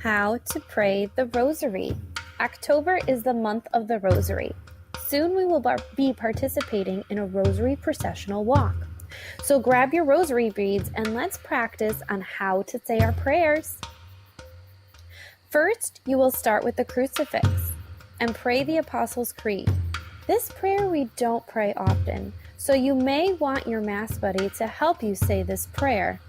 How to pray the Rosary. October is the month of the Rosary. Soon we will be participating in a Rosary processional walk. So grab your Rosary beads and let's practice on how to say our prayers. First, you will start with the crucifix and pray the Apostles' Creed. This prayer we don't pray often, so you may want your Mass buddy to help you say this prayer.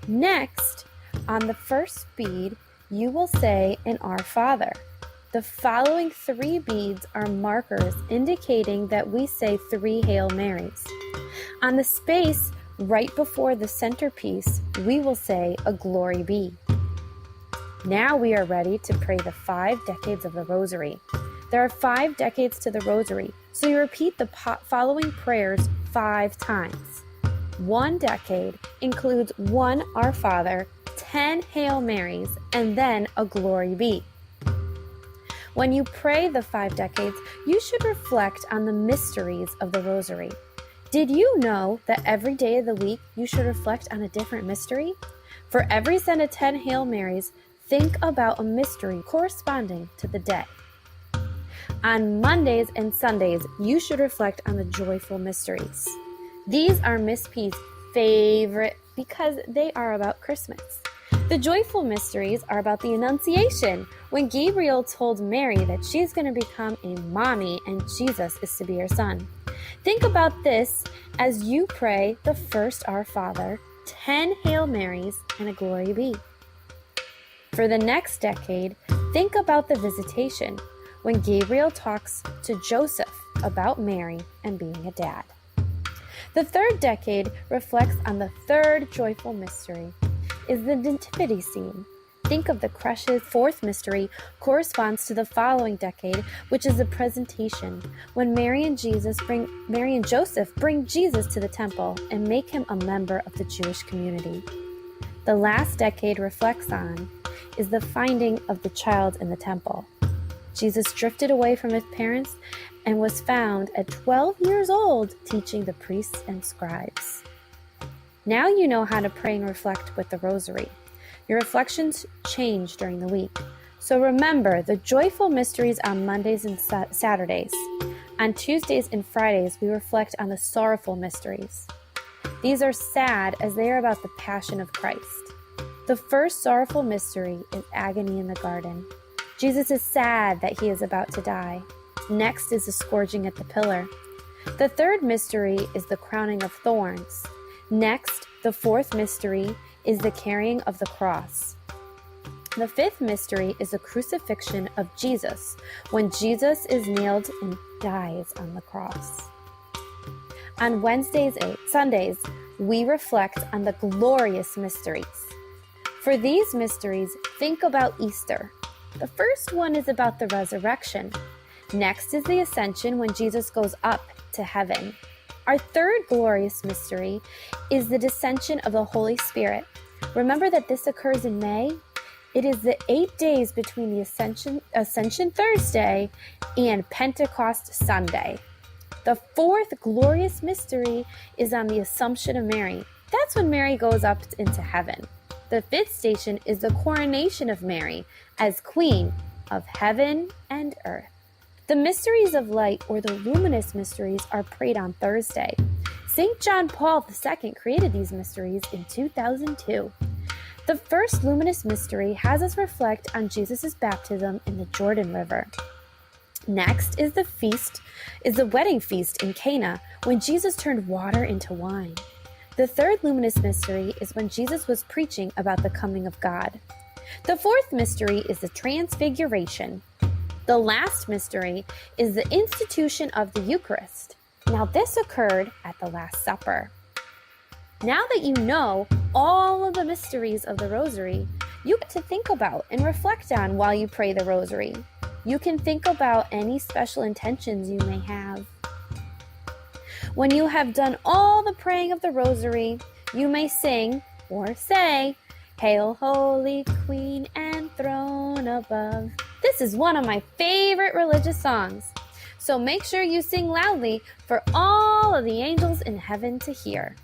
Next, on the first bead, you will say an Our Father. The following 3 beads are markers indicating that we say 3 Hail Marys. On the space right before the centerpiece, we will say a Glory Be. Now we are ready to pray the 5 decades of the Rosary. There are 5 decades to the Rosary, so you repeat the following prayers 5 times. 1 decade includes 1 Our Father, 10 Hail Marys, and then a Glory Be. When you pray the 5 decades, you should reflect on the mysteries of the Rosary. Did you know that every day of the week you should reflect on a different mystery? For every set of 10 Hail Marys, think about a mystery corresponding to the day. On Mondays and Sundays, you should reflect on the joyful mysteries. These are Miss P's favorite because they are about Christmas. The joyful mysteries are about the Annunciation, when Gabriel told Mary that she's going to become a mommy and Jesus is to be her son. Think about this as you pray the first Our Father, 10 Hail Marys, and a Glory Be. For the next decade, think about the Visitation, when Gabriel talks to Joseph about Mary and being a dad. The third decade reflects on the third joyful mystery, is the Nativity scene. Think of the creche's 4th mystery corresponds to the following decade, which is the Presentation, when Mary and Joseph bring Jesus to the temple and make him a member of the Jewish community. The last decade reflects on is the finding of the child in the temple. Jesus drifted away from his parents and was found at 12 years old teaching the priests and scribes. Now you know how to pray and reflect with the Rosary. Your reflections change during the week. So remember the joyful mysteries on Mondays and Saturdays. On Tuesdays and Fridays, we reflect on the sorrowful mysteries. These are sad as they are about the Passion of Christ. The first sorrowful mystery is agony in the garden. Jesus is sad that he is about to die. Next is the scourging at the pillar. The third mystery is the crowning of thorns. Next, the 4th mystery is the carrying of the cross. The 5th mystery is the crucifixion of Jesus, when Jesus is nailed and dies on the cross. On Sundays, we reflect on the glorious mysteries. For these mysteries, think about Easter. The first one is about the resurrection. Next is the Ascension, when Jesus goes up to heaven. Our third glorious mystery is the descension of the Holy Spirit. Remember that this occurs in May? It is the 8 days between the Ascension Thursday and Pentecost Sunday. The 4th glorious mystery is on the Assumption of Mary. That's when Mary goes up into heaven. The 5th station is the coronation of Mary as Queen of heaven and earth. The mysteries of light, or the luminous mysteries, are prayed on Thursday. St. John Paul II created these mysteries in 2002. The first luminous mystery has us reflect on Jesus' baptism in the Jordan River. Next is the wedding feast in Cana, when Jesus turned water into wine. The third luminous mystery is when Jesus was preaching about the coming of God. The 4th mystery is the Transfiguration. The last mystery is the institution of the Eucharist. Now this occurred at the Last Supper. Now that you know all of the mysteries of the Rosary, you get to think about and reflect on while you pray the Rosary. You can think about any special intentions you may have. When you have done all the praying of the Rosary, you may sing or say, "Hail, Holy Queen, and throne above." This is one of my favorite religious songs, so make sure you sing loudly for all of the angels in heaven to hear.